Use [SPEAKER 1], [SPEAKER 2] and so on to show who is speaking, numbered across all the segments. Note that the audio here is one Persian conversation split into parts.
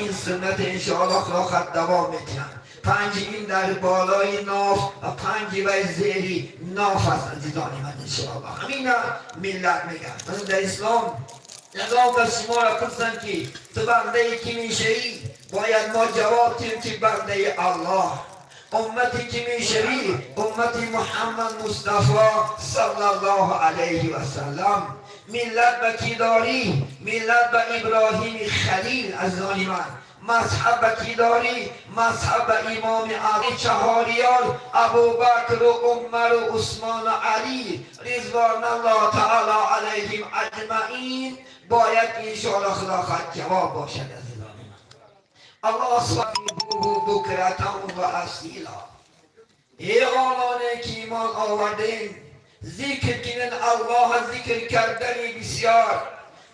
[SPEAKER 1] این سنت انشاءالله راحت دوام میتیم. 5 این در بالای ناف و 5 و زیری ناف هست عزیزان من انشاءالله. همین ملت میگن من در اسلام نظام دست ما را پرسن که تو بنده کی میشوی؟ باید ما جواب دیم که بنده الله. امتی که میشوی امتی محمد مصطفی صلی الله علیه و سلم. ملت به کی داری؟ ملت به ابراهیم خلیل عزیزان من. مذهب به کی داری؟ مذهب به امام علی چهاریان ابوبکر و عمر و عثمان و علی رضوان الله تعالی علیهم اجمعین. باید انشاءالله خلافت جواب باشد عزیزان من. الله سبحانه بکرتم و اصیلا. ای آنانی که ایمان آوردین ذکر کنین الله، ذکر کردنی بسیار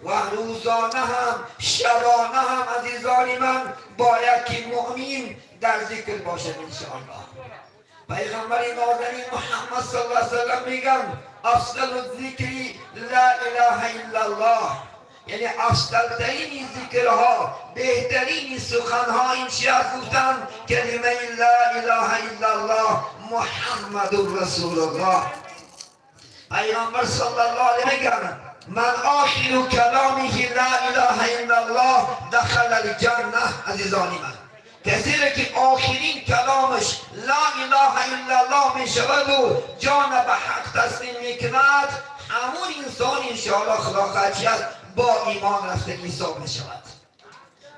[SPEAKER 1] و روزانه هم شبانه هم عزیزان من باید که مؤمن در ذکر باشد انشاءالله. پیغمبر نازنین محمد صلی الله علیه و سلم میگن افضل الذکر لا اله الا الله، یعنی افضل ترین ذکرها بهترین سخنها این چی از گفتن؟ کلمه لا اله الا الله محمد رسول الله. پیغمبر صلی الله علیه میگن من آخر کلامه لا اله الا الله دخل الجنه. عزیزان من کسی که آخرین کلامش لا اله الا الله می شود و جان به حق تسلیم می کند، همون انسان انشاءالله خلاقتی است با ایمان رفتگی حساب می شود.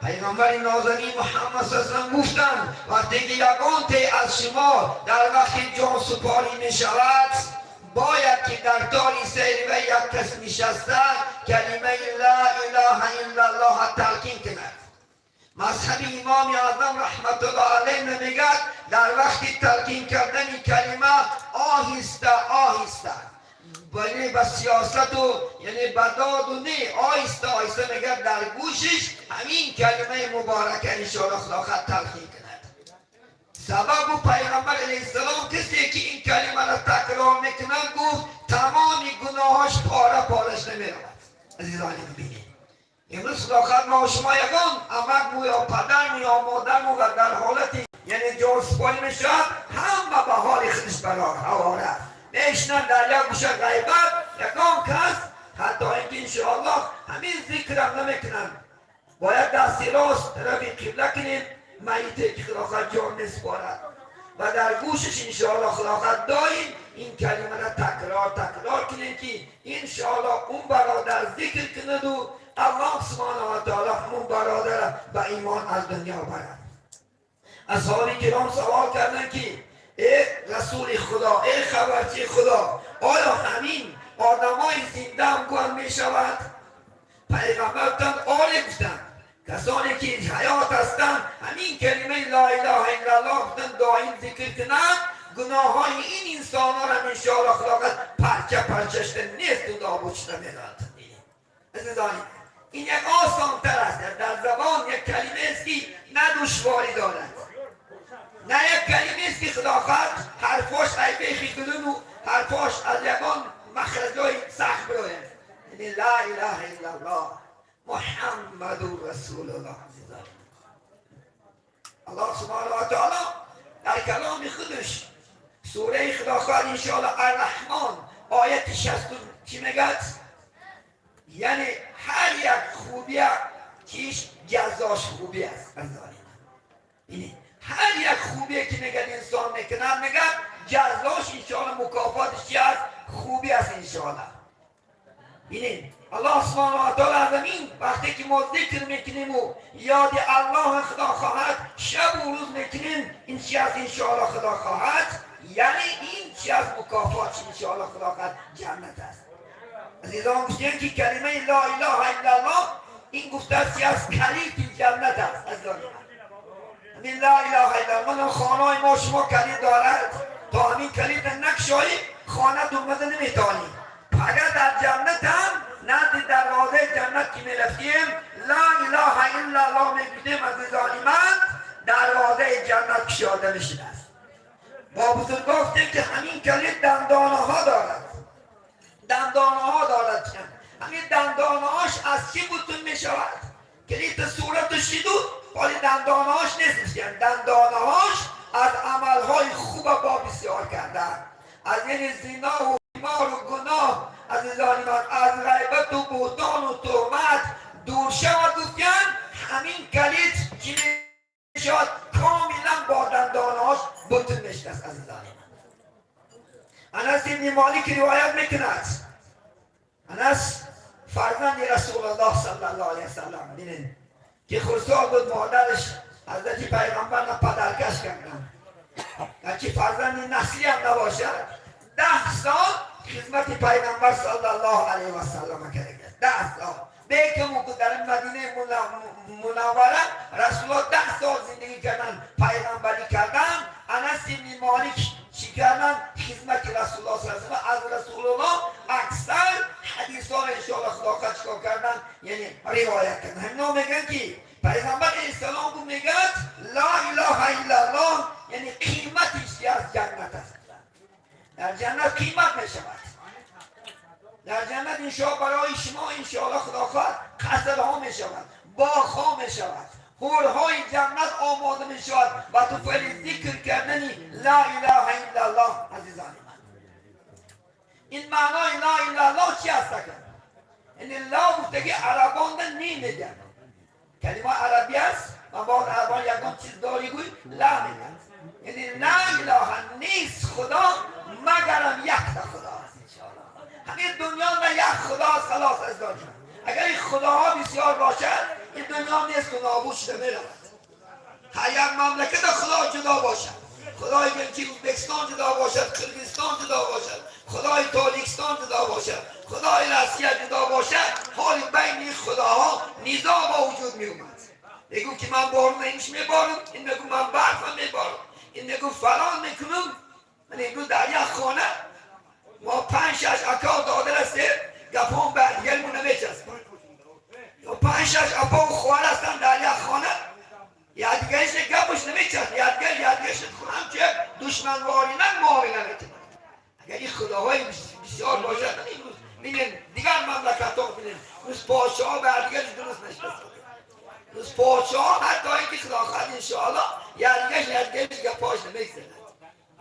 [SPEAKER 1] پیغمبر نازنین محمد صلی الله علیه و سلم گفتند وقتی که یگان تی از شما در وقت جان سپاری می شود باید که در تالی سیر و یک کس نشسته کلمه لا اله الا الله تلقین کند. مذهب امام اعظم رحمت الله علیه میگد در وقت تلقین کردن کلمه آهسته آهسته، ولی به سیاست و یعنی بداد و نه آهسته آهسته میگد در گوشش همین کلمه مبارکه انشاءالله خلاقت تلقین کند. سبب و پیغمبر علیه السلام کسی که این کلمه را تکرار میکنند گفت تمام گناهاش پاره پارش نمیرود. عزیزان ببینید امروز خلاقت ما شما یکان امک مو یا پدر مو یا مادر مو در حالتی یعنی جان سپاری میشد همه به حال خودش برار حواله میشنن در یک گوشه غیبت یکان کس حتی اینکه انشاءالله همین ذکر هم نمیکنن. باید دستی راست طرف قبله کنیم میته که خلاقت جان نسپارد و در گوشش انشاءالله خلاقت دایم این کلمه را تکرار کنیم که انشاءالله اون برادر ذکر کند و الله سبحانه و تعالی همون برادر به ایمان از دنیا برد. اصحاب کرام سوال کردن که ای رسول خدا، ای خبرچی خدا، آیا همین آدمای زنده هم گوهن می شود؟ پیغمبر گفتند آره. گفتند کسانی که حیات هستند همین کلمه لا اله الا الله گفتند دائم ذکر کنند گناه های این انسان ها را انشاءالله خلاقت پرچه نیست و دابوچته میداد. عزیزانی این یک آسان تر است، در زبان یک کلمه است که نه دشواری دارد نه یک کلمه است که خلاقت حرفاش ایبه خیدون و حرفاش از یکان مخرجای سخت براید. یعنی لا اله الا الله محمد رسول الله. الله سبحانه و تعالی در کلام خودش سوره خلاقت انشاءالله الرحمن آیت 60 چی میگد؟ یعنی هر یک خوبی کیش جزاش خوبی است. یعنی هر یک خوبی که میگد انسان میکنن میگد جزاش انشاءالله مکافاتش چی است؟ خوبی است انشاءالله. ببینید الله سبحانه و تعالی از این وقتی که ما ذکر میکنیم و یاد الله خدا خواهد شب و روز میکنیم این چی است انشاءالله خدا خواهد، یعنی این چی است مکافاتش انشاءالله خدا خواهد جنت است. عزیزان گفتیم که کلمه لا اله الا الله این گفته است از کلید جنت است. عزیزان همین لا اله الا الله خانه ما شما کلید دارد تا همین کلید نکشایی خانه دومده نمیتانی. اگر در جنت هم نزد دروازه جنت که میرفتیم لا اله الا الله میگفتیم عزیزان من دروازه جنت کشاده میشده است. با بزرگ گفتیم که همین کلید دندانه ها دارد. همین دندانه هاش از چی بتون می شود؟ کلید صورت شدو ولی دندانهاش نسوزیدن. دندانهاش از عملهای خوب با بسیار کردن، از یعنی زنا و بیمار و گناه عزیزان من، از غیبت و بهتان و تهمت دور شود. گفتن همین کلید که میشد کاملا با دندانهاش بطن میشکست. عزیزان من، انس ابن مالک روایت میکند، انس فرزند رسول الله صلی الله علیه وسلم بینید که خرسال بود، مادرش حضرت پیغمبر را پدرکش کردن، هرچی فرزند نسلی هم نباشد 10 سال خدمت پیغمبر صلی الله علیه و سلم کرده. 10 سال بیکمون که در مدینه منوره رسول الله 10 سال زندگی کردن، پیغمبری کردن. انس بن مالک چی کردن؟ خدمت رسول الله صلی الله علیه و سلم. از رسول الله اکثر حدیثا را انشاءالله خدا خواهد چیکار کردن، یعنی روایت کردن. همینا میگن که پیغمبر علیه السلام بود میگه لا اله الا الله، یعنی قیمتش که از جنت است. در جنت قیمت میشود. در جنت انشاءالله برای شما انشاءالله خدا خواهد قصرها میشود، باغها میشود، حورهای جنت آماده میشود و تو فعل ذکر کردنی لا اله الا الله. عزیزان من، این معنای لا اله الا الله چی است؟ یعنی لا گفتگی عربان نمیگن، کلمه عربی است و بعض عربان یکان چیز داری گوی لا میگن، یعنی لا اله نیست خدا مگرم یک خدا است. همین دنیا نه یک خدا است. خلاص از دنیا اگر این خداها بسیار باشد این دنیا نیست و نابود شده میرود. هر یک مملکت خدا جدا باشد، خدای بلژیک ازبکستان جدا باشد، قرقیزستان جدا باشد، خدای تاجیکستان جدا باشد، خدای روسیه جدا باشد، حال بین این خداها نزاع با وجود می اومد. میگو که من بارون نمیش میبارم، این میگو من برفم میبارم، این میگو فلان میکنم. من میگو در یک خانه ما 5-6 اکا داده رسته گپان برگرمون نمیچست، یا 5-6 اپا و خوال هستن در یک خانه، یادگرش گپش نمیچست، یادگرش خونم که دشمنواری نه معاوی نمیتونه. اگر این خداهای بسیار باشد بینید دیگر مملکت ها بینید روز پاچه ها برگرش درست نشست، روز پاچه ها حتی اینکه خدا خواهد انشاءالله یادگرش گپاش نمیزند.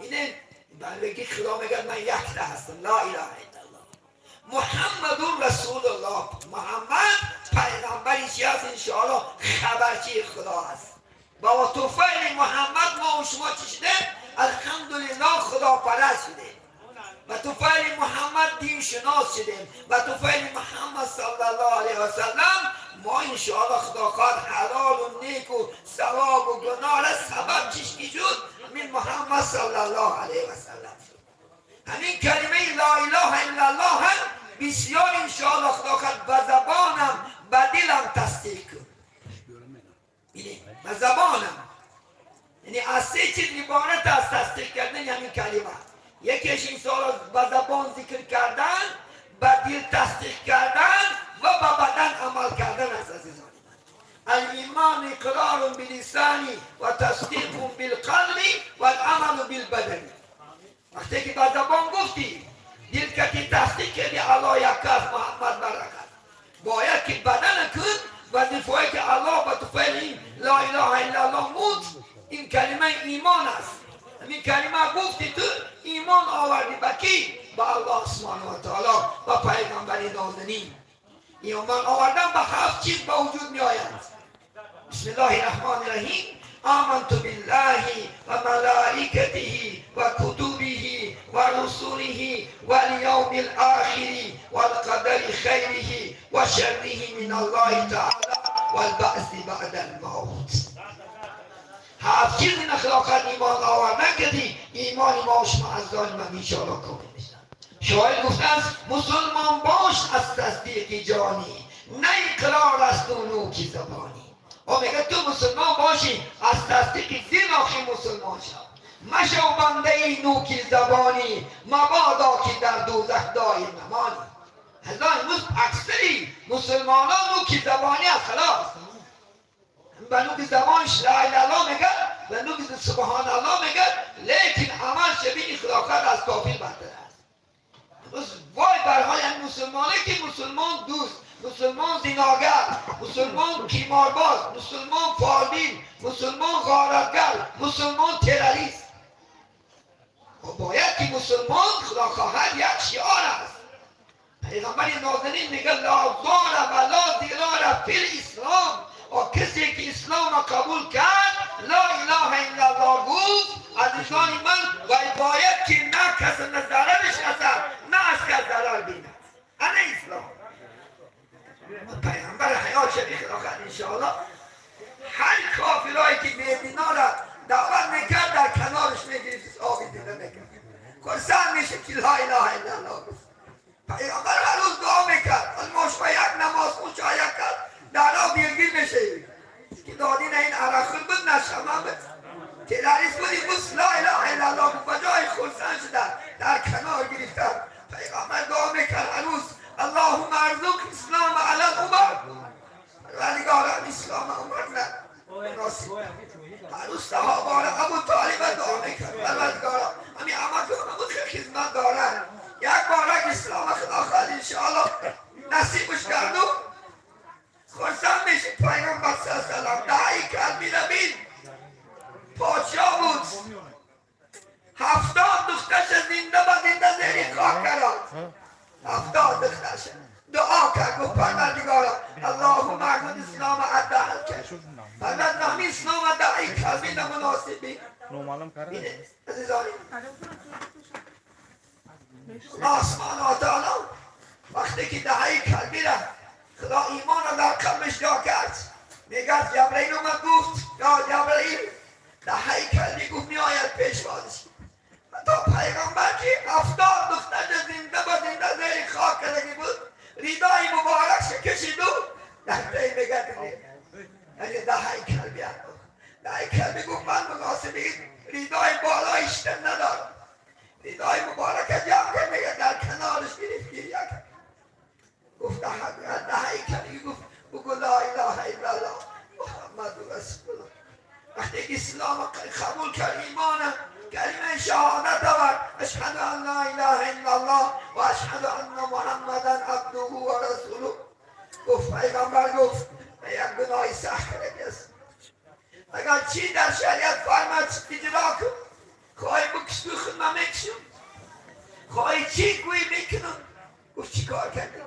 [SPEAKER 1] بینید بلکه خدا میگه من یک هستم، لا اله الا الله محمد رسول الله. محمد پیغمبری چی هست؟ انشاءالله خبرچی خدا هست. با توفیل محمد ما و شما چی شده؟ الحمدلله خدا پرست شده. و توفیل محمد دین شناس شدیم. و توفیل محمد صلی الله علیه و سلم ما انشاءالله خدا خواهد حلال و نیک و ثواب و گناه را سبب چشکی شد من محمد صلی الله علیه و سلم شد. همین کلمه لا اله الا الله هم بسیار انشاءالله خدا خواهد به زبانم به دلم تصدیق کن. به زبانم یعنی از 3 چیز عبارت از تصدیق کردن همین کلمه. یکیش انشاءالله به زبان ذکر کردن، به دل تصدیق کردن و به بدن عمل کردن است. عزیزان من، الایمان اقرار باللسان و تصدیق بالقلب و العمل بالبدن. وقتی که به زبان گفتی دل کتی تصدیق کردی الله یک است محمد برکت، باید که بدن کن و دفاعی که الله به توفیل این لا اله الا الله موت. این کلمه ایمان است. این کلمه گفتی تو ایمان آوردی به کی؟ به الله سبحانه و تعالی و پیغمبری نازنین. ایمان آوردن به 7 چیز به وجود می آید. بسم الله الرحمن الرحیم. آمنت بالله و ملائکته و کتبه و رسوله و الیوم الاخر و القدر خیره و شره من الله تعالی و البعث بعد الموت. 7 چیز این اخلاقات ایمان آوردن کردی ایمان ما و شما از دان من انشاءالله کامل میشن. شاید گفتن مسلمان باش از تصدیق جانی، نه اقرار است و نوکی زبانی. و میگه تو مسلمان باشی از تصدیق دین آخی مسلمان شد، مشو بنده نوکی زبانی، مبادا که در دوزخ دایم نمانی. هزار امروز اکثری مسلمان ها نوکی زبانی از خلاص به نوکی زبانش لا اله الا الله میگه، به نوکی سبحان الله میگه، لیکن عمل شبیه خداخواه از کافر بدتر است. وای برهای این مسلمانه که مسلمان دوست مسلمان زیناگر، مسلمان قمارباز، مسلمان فالبین، مسلمان غارتگر، مسلمان تروریست. و باید که مسلمان خداخواهر یک شعار است. پیغمبر نازنین میگه لا ضار و لا ضرار فی الاسلام. و کسی که اسلام را قبول کرد، لا اله الا الله گفت، عزیزان من، و باید که نه کس نه ضررش رسد نه از کس ضرر بیند. انا اسلام. پیغمبر حیات شریف خداخواهر انشاءالله هر کافرایی که بیدینا را دعوت میکرد در کنارش میگرفت، آقی دیده میکرد. خرسند میشه که لا اله الا الله گفت. پیغمبر هر روز دعا میکرد، از مشبه یک نماز مشاهده کرد، در را بیرگیر میشه که دادین این عرقل بود نشمم بود تروریست بودی بس لا اله الا الله بود. بجای خرسند شدن در کنار گرفتن. پیغمبر دعا میکرد هر روز اللهم ارزق اسلام علی الامر. پروردگارا اسلام عمر نه مناسب. هر روز صحابه را ابو طالب دعا میکرد پروردگارا همین امتون ابو خدمت دارن، یک بارک اسلام خداخواهر انشاءالله نصیبش کردو خرسند میشید. پیغمبر صلی اللہ علیہ وسلم دعای قلبی نبید پادشاه بود، 70 دخترش زنده با زنده زیر خاک کرد. 70 دخترش دعا کرد گفت پروردگارا اللهم ارزق اسلام عدل کرد. پروردگار اسلام دعای قلبی نمناسبی. عزیزانی الله سبحانه و تعالی وقتی که دعای قلبی را خدا ایمان را در قلبش جا کرد، میگه جبرئیل اومد گفت یا جبرئیل دعای قلبی گفت میآید پیش بازش. تا پیغمبر که 70 دختر زنده با زنده زیر خاک کرده بود، ریدای مبارک شکشید و در پی میگه یعنی دعای قلبی هم دعای قلبی گفت من مناسبی ریدای بالایش ندارم. ریدای مبارک جمع کرد میگه در کنارش گرفت گریه کرد. گفت دعای قلبی گفت بگو لا اله الا الله محمد رسول الله. وقتی که اسلام قبول کرد ایمان کلمه شهادت آورد اشهد ان لا اله الا الله و اشهد ان محمدا عبده و رسوله. گفت پیغمبر گفت یک گناه سخت است، اگر چی در شریعت فرماد اجرا کن، خواهی بکش بخون من میکشم، خواهی چی گوی میکنم. گفت چی کار کرده؟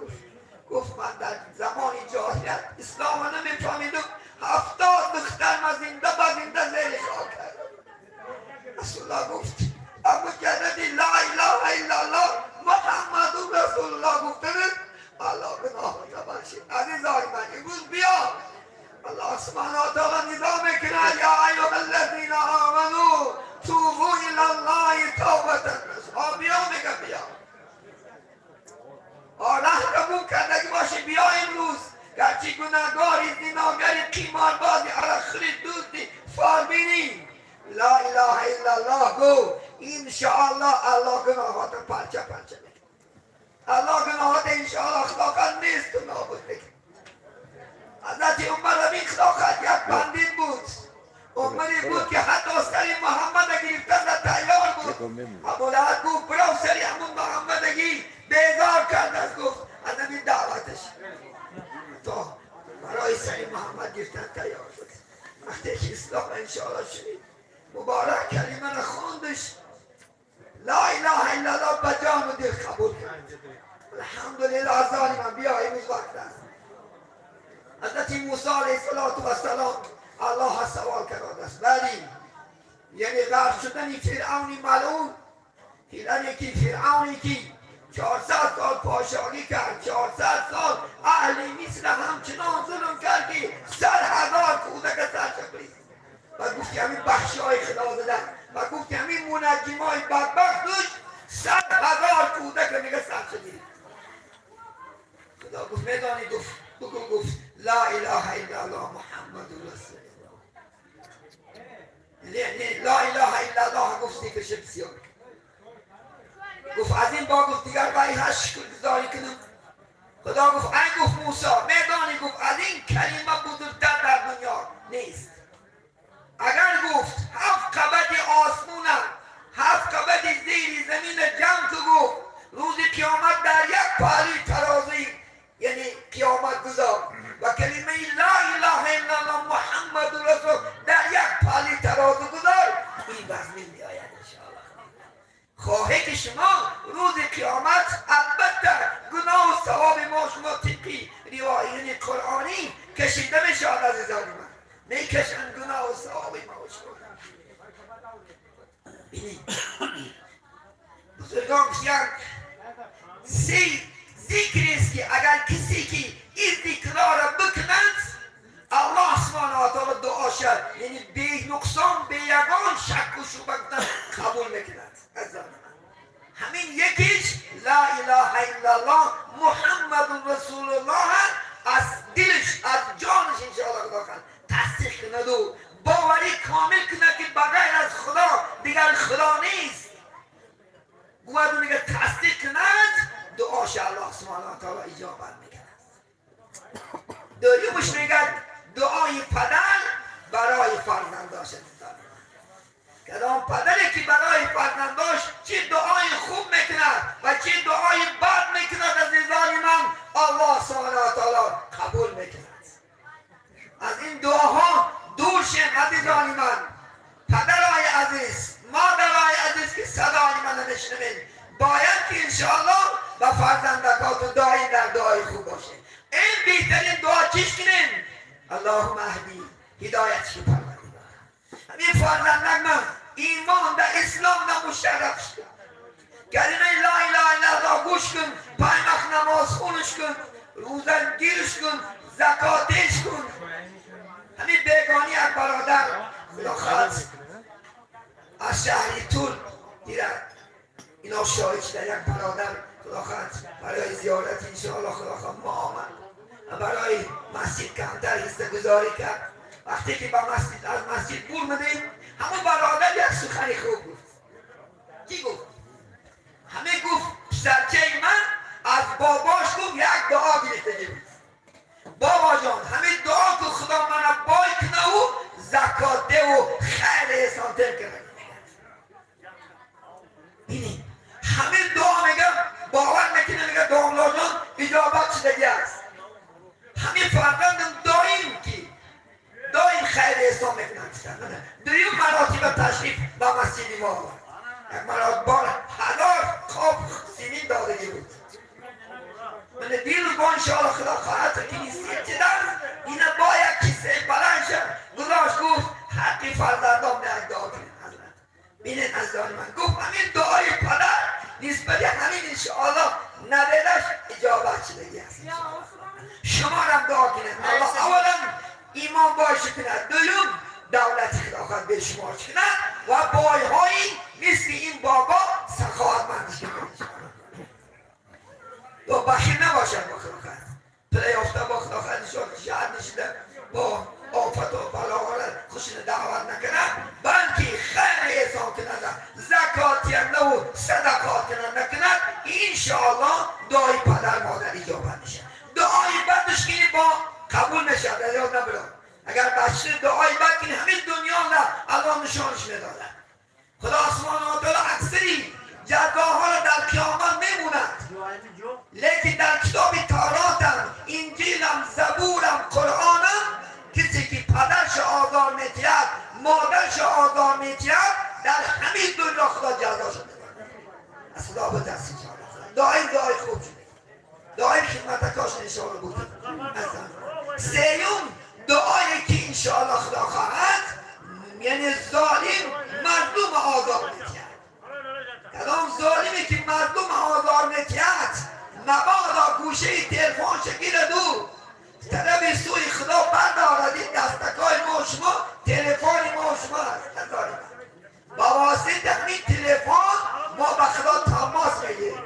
[SPEAKER 1] گفت من در زمان جاهلیت اسلام نمیفهمیدم، 70 دختر ما زنده با زنده زیر خاک کردم. رسول الله گفت ابو جددی لا اله الا الله محمد رسول الله گفتن الله گناه را بخشید. عزیزان من امروز بیا الله سبحانه و تعالی ندا میکنه یا ایها الذین آمنوا توبوا الی الله توبة نصوحا. بیا میگه بیا آله قبول کردگی باشه بیا امروز. گرچه گناهگاری زناگری قماربازی عرقخوری دزدی فالبینی لا اله الا الله گو انشاءالله الله گناهات پرچه پرچه میکنه. الله گناهات انشاءالله خداوند نیست و نابود میکنه. حضرت عمر ربی خداوند یک بندید بود، عمری بود که حتی سری محمد گرفتن را تیار بود. ابولهب گفت برو سری همون محمدگی بیزار کرد از گفت از همین دعوتش تا برای سری محمد گرفتن تیار شد. وقتی که اسلام انشاءالله شدید مبارک کلمه را خواندش لا اله الا الله به جان و دل قبول کرد. الحمدلله ظالمان بیا امروز وقت است. حضرت موسی علیه السلام الله سوال کرده است ولی یعنی غرق شدن فرعون ملعون، یعنی که فرعونی که 400 سال پادشاهی کرد، 400 سال اهل مصر همچنان ظلم کرد که 100,000 کودک سرشکلی و گفت همین بخشی های خدا دادن و گفت همین منجم های بدبخت داشت 100,000 کودک میگه سرشکلی. خدا گفت میدانی گفت بگو گفت لا اله الا الله محمد رسول الله. لا اله الا الله گفت دیگرش بسیار گفت از این با گفت دیگر باید هشت شکر گذاری کنم. خدا گفت این گفت موسی میدانی گفت از این کلمه بزرگتر در دنیا نیست. اگر گفت 7 قبض آسمون 7 قبض زیر زمین جمع تو گفت روز قیامت در یک پهلوی ترازی یعنی قیامت میکشن گناه و ثواب ما بزرگان بسیار ذکر است که اگر کسی که این ذکرها را بکند الله سبحانه و تعالی دعاش یعنی بی نقصان بی یگان شک و شبهه قبول میکند. همین یکیش لا اله الا الله محمد رسول الله از دلش از جانش انشاءالله خدا خواهد تصدیق کند و باوری کامل کند که بغیر از خدا دیگر خدا نیست. گوید اون دیگر تصدیق کند دعاش الله سبحانه و تعالی اجابت میکند. دویمش میگد دعای پدر برای فرزنداش کدام پدری که برای فرزنداش چه دعای خوب میکند و چه دعای بد میکند عزیزان من الله سبحانه و تعالی قبول میکند. از این دعاها دور شیم عزیزان من. پدرای عزیز مادرای عزیز که صدای من نشنوید باید که انشاءالله و فرزندکاتون دائم در دعای خوب باشه. این بهترین دعا چیش کنیم؟ اللهم اهدی هدایت شد پروردگار همین فرزندک من ایمان در اسلام نمشرف شد کلمه لا اله الا الله گوش کن پنج وقت نماز خونش کن روزه گیرش کن زکاتش کن. همین بیگانی یک برادر خدا خواست از شهری تور گیرد اینا شاهد شده یک برادر خدا خواست برای زیارت انشاءالله خدا خواست ما آمد برای مسجد کمتر حصه گذاری کرد. وقتی که با مسجد از مسجد بور مدیم همون برادر یک سخنی خوب گفت. کی گفت؟ همه گفت پسرچه من از باباش گفت یک دعا گرفته بود بابا جان همین دعا که خدا من بای کنه و زکات ده و خیر احسان تر کنه. بینید همین دعا میگم باور میکنه میگه دعا جان اجابت شدگی است. همین فرزندم دائم خیر احسان میکنن. دویم مراتب تشریف به مسجد ما آورد. یک مراتب بار 1000 خواب سیمین دادگی بود. من دیروز با انشاءالله خدا خواهد که این سیچه دست اینه باید کسی بلند شد گذاشت گفت حقی فرزندام یک دعا کنید. بینید از دانی من گفت همین دعای پدر نسبت همین انشاءالله ندهدش اجابت شدگی است. شما هم دعا کنید الله اولا ایمان باشه کند دویم دولت خدا خواهد به شما کند و بایهایی مثل این بابا سخاوتمند کند و بخیل نباشد با خدا خواهد پلی افته با خدا خواهد شهد نشده با آفت و بلاغارت خوشین دعوت نکند بلکه خیر احسان کند زکاتی و صدقات نکند انشاءالله دعای پدر مادر اجابت میشه. دعای بدش کنی با قبول نشد یاد نبرد. اگر بچه دعای بد کنی همین دنیا نه الله نشانش میداده. خدا سبحانه و تعالی اکثری جزاها را در قیامت میموند لیکن در کتاب توراتم انجیلم زبورم قرآنم کسی که پدرش آزار میتید مادرش آزار میتید در همین دنیا خدا جزاش میداده. از خدا بترسید دعای خوب شده دعای خدمتکاش انشاءالله بود. سیوم دعایی که انشاءالله خدا خواهد یعنی ظالم مظلوم آزار میتید. کدام ظالمی که مظلوم آزار میتید مبادا گوشه تلفن شکیل دو طرف سوی خدا بردارد این دستکای ما شما تلفن ما شما هست. با واسطه همین تلفن ما به خدا تماس بگیریم.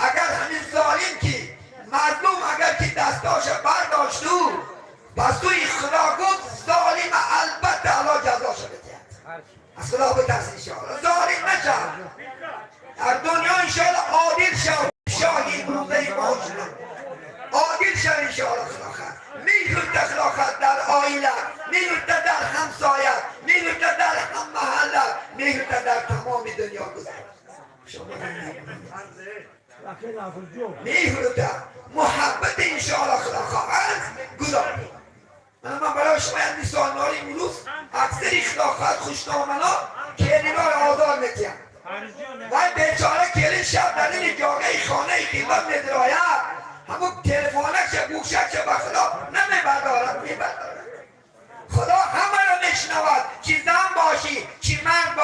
[SPEAKER 1] اگر همین ظالم که مظلوم اگر که دستاش برداشتو با سوی خدا گفت ظالم البته الله جزاش بده. از خدا بترس انشاءالله ظالم نشد در دنیا انشاءالله عادل شد شاهی روزه ما شد عادل شد انشاءالله خدا خواهد میگرد خدا خواهد در آیله میگرد در همسایه میگرد در هم محله میگرد در تمام دنیا گذارد. میگرد محبت انشاءالله خدا خواهد گذارد. من برای شما یک مثال ناری امروز اکثری خدا خواهد خوشنامنا کلینا را آزار میتیم و بیچاره کلی شب در این جاگه خانه قیمت میدراید همون تلفونک چه بوشک چه بخدا نمیبردارد میبردارد.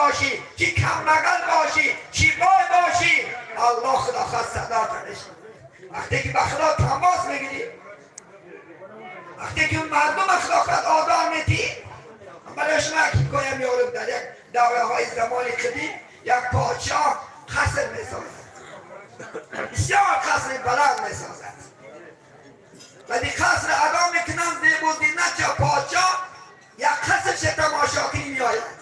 [SPEAKER 1] باشی، چی کم بغل باشی، چی بای باشی، الله خدا خواست صدا تنش. وقتی که به خدا تماس میگیری، وقتی که مردم خدا خواست آزار میدی، برای شما گویم یارم در یک دوره های زمانی قدیم یک پادشاه قصر میسازد، بسیار قصر بلند میسازد و دی قصر ادا میکنن زیب و زینت پادشاه یک قصر تماشا کنی میآید،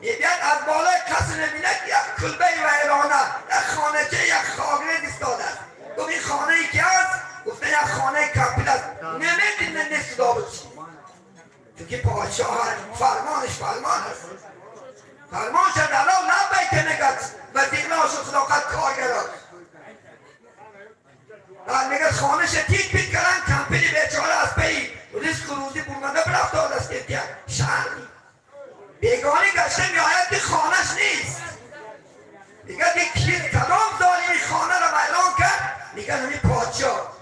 [SPEAKER 1] میبید از بالای قصر میبیند یک کلبه ویرانه، یک خانه چه یک خاگرد ایستاده است. گفت این خانه ای که است؟ گفته یک خانه کپیل است. نمیدید من نیست صدا بچی، چون که پادشاه فرمانش فرمان است، فرمان شد الله لبیک نگد و دیگلاش خدا قد کارگر است. میگه خانه شتید بید کردن کمپینی بیچاره از پی ریسک و روزی برمانده برفتاد است که شهری بیگانی گشته میآید که خانهش نیست. میگه دیگه کدام ظالمی خانه را اعلان کرد؟ میگه همین پادشاه.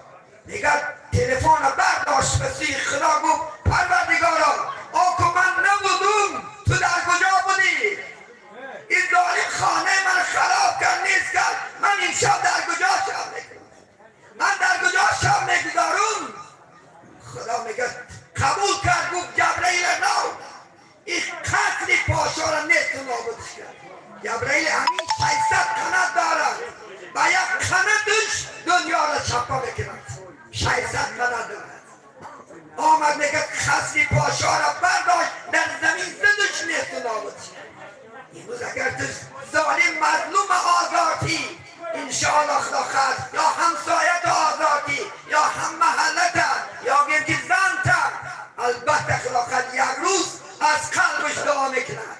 [SPEAKER 1] میگه تلفن را برداشت به سوی خدا گفت پروردگارا آکو من نبودم تو در کجا بودی؟ این ظالم خانه من خراب کرد نیست کرد، من این شب در کجا شب میکنم؟ من در کجا شب میگذارم؟ خدا میگه قبول کرد، گفت جبرئیل نو این قتل پادشاه را نیست نابودش کرد. جبرئیل همین 600 قنات دارد و یک قناتش دنیا را چپا میکند، 600 قنات دارد. آمد میگه قتل پادشاه را برداشت در زمین زدش نیست نابودش کرد. امروز اگر تو ظالم مظلوم آزادی انشاءالله خدا خواست یا همسایت آزادی یا هم محلت یا گرتی زنت، البته خدا خواست یک روز از قلبش دعا میکند.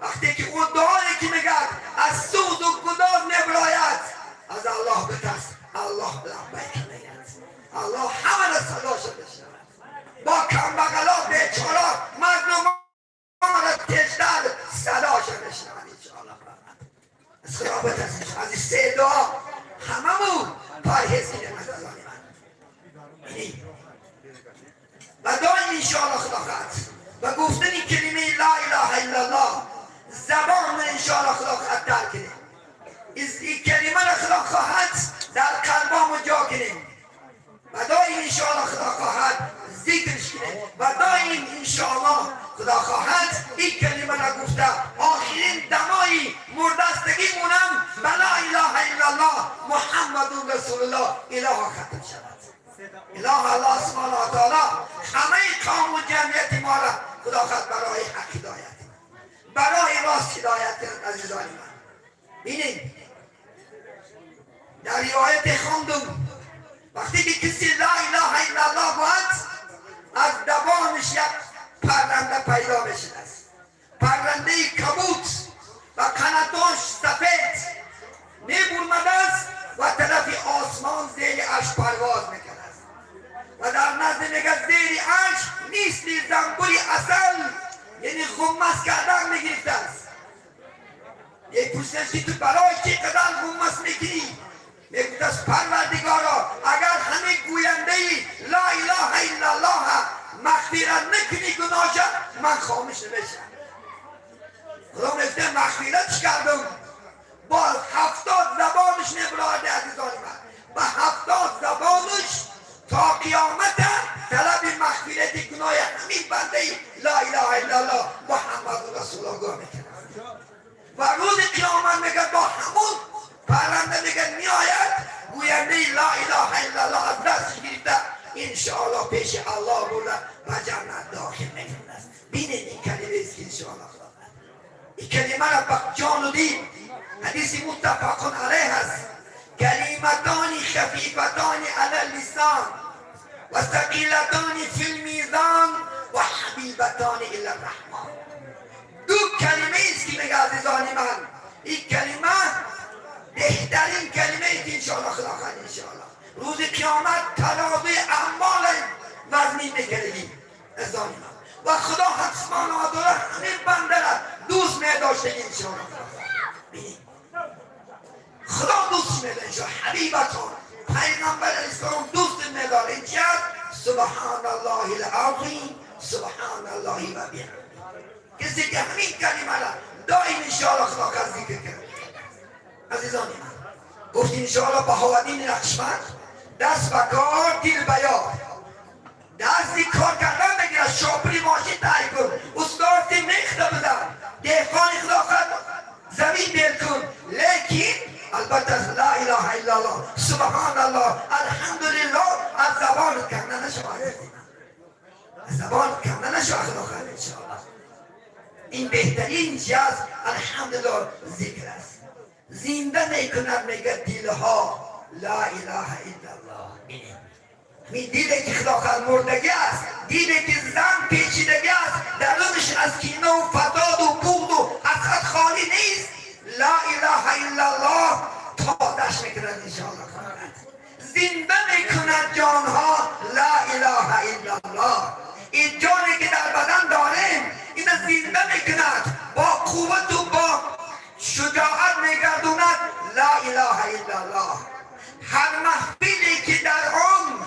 [SPEAKER 1] وقتی که اون دعایی که میگه از سود و گداز نبراید از الله بترس، الله لبیک میگد، الله همه را صداش بشنود. با کم بغلا بیچارا مظلومان را تشدر صداش بشنود انشاءالله. از خدا بترس. از این سه دعا هممون پرهیز کنیم عزیزان من. و دعای انشاءالله خدا خواست و گفتن کلمه لا اله الا الله زبان انشاءالله خدا خواهد در کنیم. این کلمه را خدا خواهد در قلبامون جا کنیم و دائم انشاءالله خدا خواهد ذکرش کنیم و دائم انشاءالله خدا خواهد این کلمه را گفته آخرین دمای مردستگی مونم و لا اله الا الله محمد رسول الله اله ختم شود. اله الله سبحانه و تعالی همه قوم و جمعیت ما را خدا خواهد برای حق هدایت، برای راست هدایت عزیزان من. بینید در روایت خواندم وقتی که کسی لا اله الا الله گوید از دبانش یک پرنده پیدا بشد است، پرنده کبوت و قناتش سفید میبرمده است و طرف آسمان زیر عرش پرواز میکند است و در نزد میگه زیر عرش نیستی زنبوری اصل یعنی غمس کردن میگرفته است. یک پرسش که تو برای چی قدر غمس میکنی؟ میگوید از پروردگارا اگر همه گوینده لا اله الا الله مغفرت نکنی گناهش من خاموش نمیشم. خدا میگه مغفرتش کردم با 70 زبانش نبراده عزیزان من، با 70 زبانش تا قیامت طلب مغفرت گناه همین بنده لا اله الا الله محمد رسول الله گواه میکنه و روز قیامت میگه با همون پرنده میگه میآید گوینده لا اله الا الله از دست گرفته انشاءالله پیش الله برده و جنت داخل میکنه. بینید این کلمه است که انشاءالله خدا این کلمه را با جان و دید حدیث متفق علیه است. کلمتان خفیفتان علی اللسان و ثقیلتان فی المیزان و حبیبتان الی الرحمن. دو کلمه است که میگه عزیزان من این کلمه بهترین کلمه ای که انشاءالله خدا خواهد انشاءالله روز قیامت ترازوی اعمال وزنی میگیریم عزیزان من و خدا سبحانه و تعالی همین بنده را دوست میداشته انشاءالله. ببینید خدا دوست میداره انشاءالله حبیبتان پیغمبر اسلام دوست میداره. اینجا سبحان الله العظیم سبحان الله الله و بیحمده. کسی که همین کلمه را دائم انشاءالله خداوند ذکر کرد. عزیزان من گفتیم انشاءالله بهاءالدین نقشبند دست به کار دل به یار، دستی کار کردن بگیر، شاپری ماشین تهیه کن، استاد میخته بزن، دهقان خداوند زمین بیل کن. لیکن البته لا اله الا الله سبحان الله الحمدلله از زبان کنده نشود، از زبان کنده نشود خداوند انشاءالله. این بهترین چیز الحمدلله ذکر است. زنده میکند میگه دلها لا اله الا الله. می دیده که خداوند مردگی است، دیده که زن پیچیدگی است، درونش از کینه و فساد و بغض و حسد خالی نیست. لا اله الا الله تازش میکند انشاءالله. زنده میکند جانها لا اله الا الله. این جانی که در بدن داریم این زنده میکند، با قوت و با شجاعت میگردوند لا اله الا الله. هر محفلی که در آن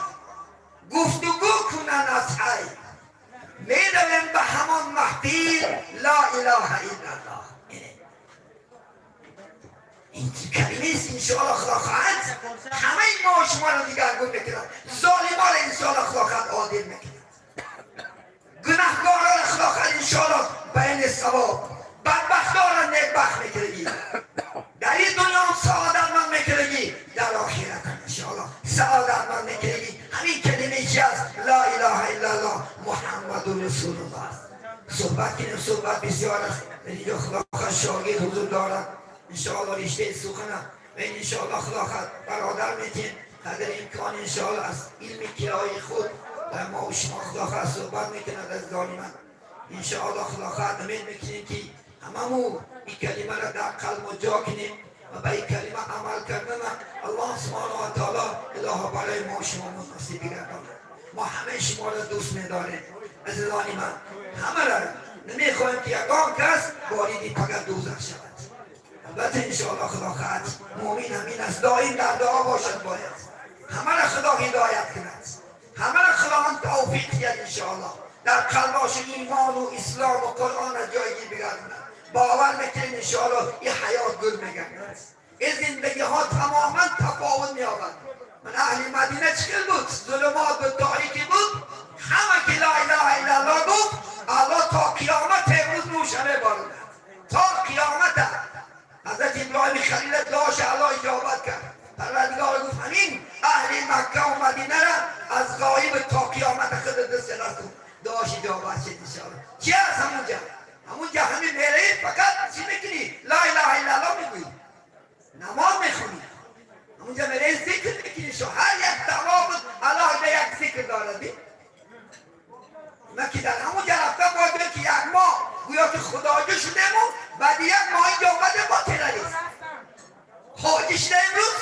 [SPEAKER 1] گفتگو کنن از حی میرویم به همان محفل لا اله الا الله. این کلمه است انشاءالله خداوند همه ما شما را دیگرگون میکند، ظالمان را انشاءالله خداوند عادل میکند، گناهکاران را خداوند انشاءالله بین ثواب، بدبختان را نیکبخت میکنگی، در این دنیا سعادتمند میکنگی، در آخرت انشاءالله سعادتمند میکنگی. همین کلمه چی است؟ لا اله الا الله محمد رسول الله است. صحبت کنیم، صحبت بسیار است. اینجا خداوند شاگرد حضور دارد انشاءالله رشته سخنه و انشاءالله خداوند برادر میتین قدر امکان انشاءالله از علم کرای خود و ما و شما خداوند صحبت میکند از دانیمن انشاءالله خداوند امید میکنیم که هممون این کلمه را در قلب و جا کنیم و به این کلمه عمل کردن الله سبحانه و تعالی اله برای ما و شما مناسب بگرداند. ما همه شما را دوست میداریم عزیزان من، همه را نمیخواهیم که یگان کس وارد فقط دوزخ شود. البته انشاءالله خداوند مؤمن همین است، دائم در دعا باشد، باید همه را خدا هدایت کند، همه را خداوند توفیق دهد انشاءالله، در قلباش ایمان و اسلام و قرآن را جایگیر بگرداند. باور میکنیم انشاءالله این حیات گل میگردد، این زندگی ها تماما تفاوت مییابد. من اهل مدینه چکل بود، ظلمات بود، تاریکی بود، همه که لا اله الا الله گفت الله تا قیامت امروز روشنه باروند، تا قیامت. حضرت ابراهیم خلیل دعاش الله اجابت کرد، پروردگار گفت همین اهل مکه و مدینه را از غایب تا قیامت خود دست رسون، دعاش اجابت شد انشاءالله. چی هست همونجا؟ همونجا همین میره فقط چی میکنی؟ لا اله الا الله میگویی، نماز میخونی، همونجا میره ذکر میکنی. شو هر یک دعوا بود الله به یک ذکر دارد. من که در همونجا رفتم باید که یک ماه گویا که خداجو شدیم و بعد یک ماه اینجا اومده با تروریست حاجی شده امروز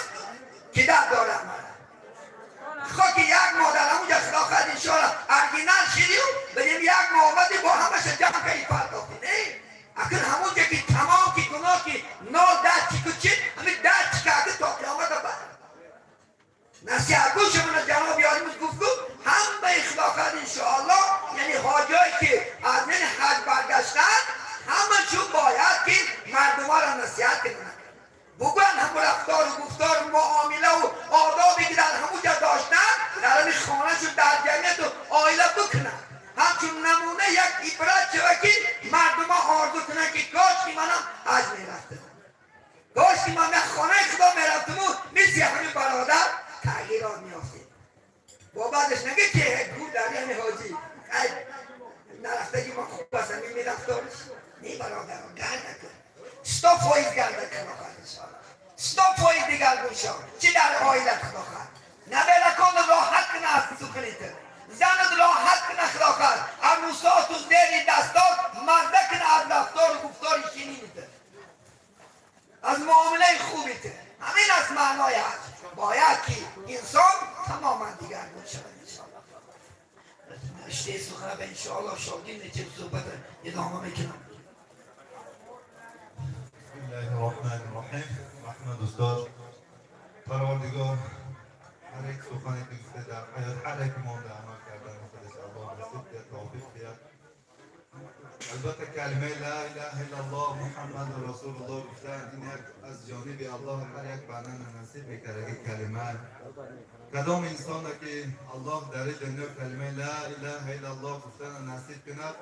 [SPEAKER 1] که در دارم من خواه که یک ماه در همونجا خداوند انشاءالله ارگینال شدی و بدیم یک ماه اومده با همش جمع کنی پرداختی. نه اکن همونجا که تمام که گناه که نال در چی کچی همین در چی که اکن تا قیامت بعد نصیحت گوش من جناب یاریموز گفت هم به خداوند انشاءالله، یعنی حاجایی که از من حج برگشتن همشون باید که مردم را نصیحت کنن، بگن هم رفتار و گفتار و معامله و آدابی که در همونجا داشتن در این خانهشون در جمعیت و آیله بکنن، همچون نمونه یک عبرت شود که مردم آرزو کنن که کاش که منم حج میرفتم، کاش که من به خانه خدا میرفتم و مثل همین برادر تغییرات میافتید. با بعدش نگه که گود در یعنی حاجی نرفتگی ما خوب بستم این میرفتارش نی برادران گرد نکن، ستا فایز گرده کن آخر انشاءالله، ستا فایز دیگر گوشان چی در آیلت خداخر نبیلکان راحت کنه از سکنیت زند راحت کنه خداخر عروسات و زیر دستات مزده کنه از رفتار و گفتار شیرینیت، از معامله خوبیت. همین از معنای حج باید که انسان تماما دیگر بود شود انشاءالله. رشته سخنه به انشاءالله شاگرد نتیجه صحبت ادامه میکنم.
[SPEAKER 2] بسم الله الرحمن الرحیم. محمد استاد پروردگار هر یک سخنی که گفته در حیات هر یک ما در عمل کردن خودش الله نصیب بیاد، توفیق بیاد البته کلمه لا اله الا الله محمد رسول الله گفتن این یک از جانب الله هر یک بنده نصیب میکرده که کلمه کدام انسان که الله در این دنیا کلمه لا اله الا الله گفتن نصیب کند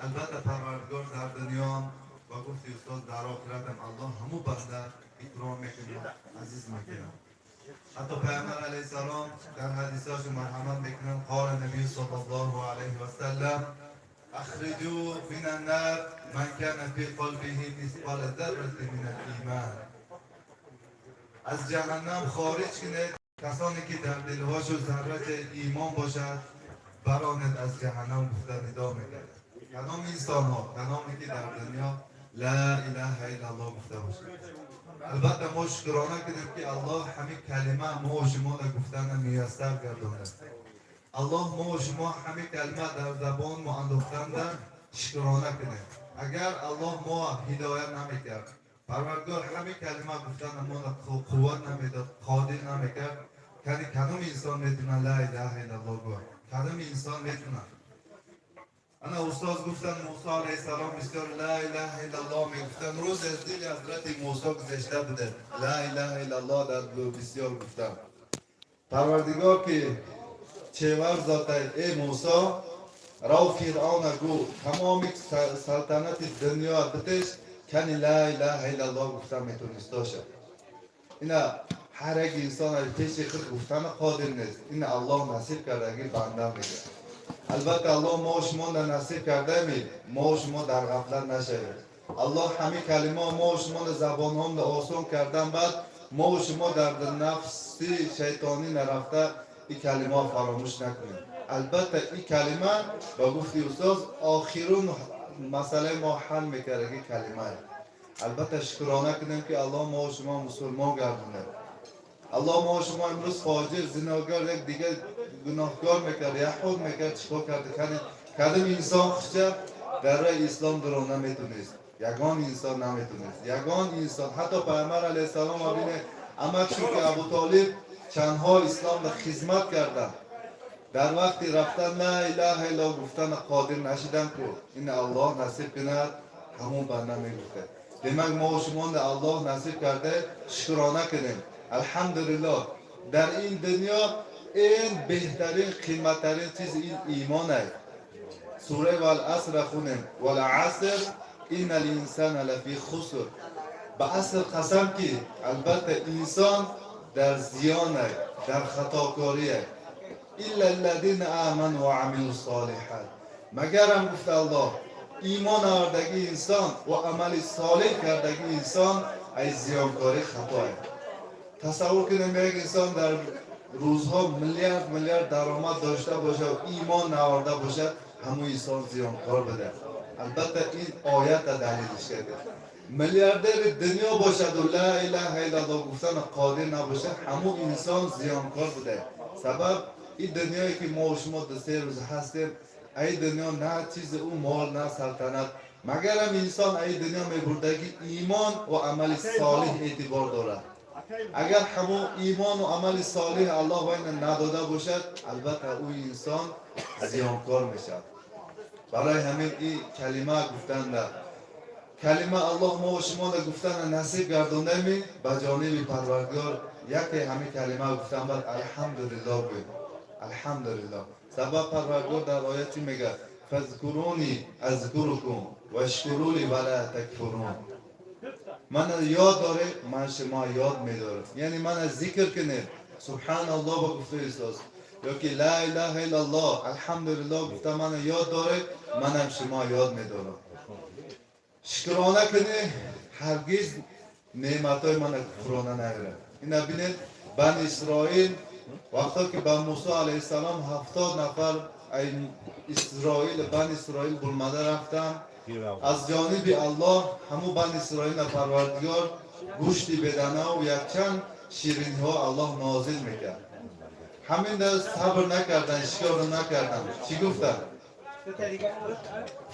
[SPEAKER 2] البته پروردگار در دنیا و گفتی استاد در آخرت هم الله همو بنده اکرام میکنه عزیز میکنه حتی پیامبر علیه السلام در حدیثاش مرحمت میکنن قال نبی صلی الله علیه و سلم اخرجوا من النار من كان في قلبه مثقال ذره من الايمان از جهنم خارج کنید کسانی که در دلهاشو ذره ایمان باشد برانید از جهنم گفته ندا میکرد کدام انسان ها کدامی که در دنیا لا اله الا الله گفته باشد البته ما شکرانه کنیم که الله همین کلمه ما و شما را گفتن میسر گردانده الله ما و شما همین کلمه در زبان ما انداختن را شکرانه کنیم اگر الله ما هدایت نمیکرد پروردگار همین کلمه گفتن ما را قوت نمیداد قادر نمیکرد کدام انسان میتونه لا اله الا الله گوید کدام انسان میتونه انا استاد گفتن موسی علیه السلام بسیار لا اله الا الله میگفتن روز از دل حضرت موسی گذشته بوده لا اله الا الله در بسیار گفتن پروردگار که چهور ذاته ای موسی رو فرعون گو تمام سلطنت دنیا بتش کنی لا اله الا الله گفتن میتونست باشه اینا هر یک انسان پیش خود گفتن قادر نیست این الله نصیب کرده اگه بنده میگه البته الله ما و شما در نصیب کرده می ما و شما در غفلت نشویم الله همین کلمه ما و شما در زبان هم آسان کردن بعد ما و شما در نفسی شیطانی نرفته این کلمه فراموش نکنیم البته این کلمه با گفتی استاد آخرون مسئله ما حل میکرده که کلمه البته شکرانه کنیم که الله ما و شما مسلمان گردونه الله ما و شما امروز فاجر زناگار یک دیگه گناهکار میکرد یا خود میکرد چیکار کرده کدام انسان خشت در راه اسلام درو نمیتونست یگان انسان نمیتونست یگان انسان حتی پیامبر علیه السلام آبینه اما چون که ابو طالب چندها اسلام را خدمت کردن در وقتی رفتن لا اله الا گفتن قادر نشدن که این الله نصیب کند همون بنده میگفته دیمک ما و شما الله نصیب کرده شکرانه کنیم الحمدلله در این دنیا این بهترین قیمتترین چیز این ایمان است سوره والعصر خونیم والعصر این الانسان لفی خسر به عصر قسم که البته انسان در زیان است در خطاکاری است الا الذين آمنوا وعملوا الصالحات مگر هم گفت الله ایمان آوردگی انسان و عمل صالح کردگی انسان از زیانکاری خطا است تصور کنیم یک انسان در روزها میلیارد درآمد داشته باشه و ایمان نآورده باشه همون انسان زیانکار بده البته این آیت دلیلش کرده میلیاردر دنیا باشد و لا اله الا الله گفتن قادر نباشه همون انسان زیانکار بوده سبب این دنیایی که ما و شما دو سه روز هستیم این دنیا نه چیز اون مال نه سلطنت مگر هم انسان این دنیا میبردگی ایمان و عمل صالح اعتبار دارد اگر همون ایمان و عمل صالح الله و این نداده باشد البته او انسان زیانکار میشد برای همین این کلمه گفتن در کلمه الله ما و شما در گفتن نصیب گردانده می به جانب پروردگار یکی همین کلمه گفتن بعد الحمدلله بگویم الحمدلله سبب پروردگار در آیتی میگه فذکرونی اذکرکم و اشکرولی ولا تکفرون من یاد داره من شما یاد میدارم یعنی من ذکر کنید سبحان الله با گفته ایستاز یا که لا اله الا الله الحمدلله گفته من یاد داره من هم شما یاد میدارم شکرانه کنید هرگز نعمتای من کفرانه نگیره اینا بینید بن اسرائیل وقتی که به موسی علیه السلام 70 نفر بن اسرائیل بلمده رفتن از جانب الله همو بن اسرائیل پروردگار گوشتی بدنه و یک چند شیرینی ها الله نازل میکرد همین در صبر نکردن شکر نکردن چی گفتن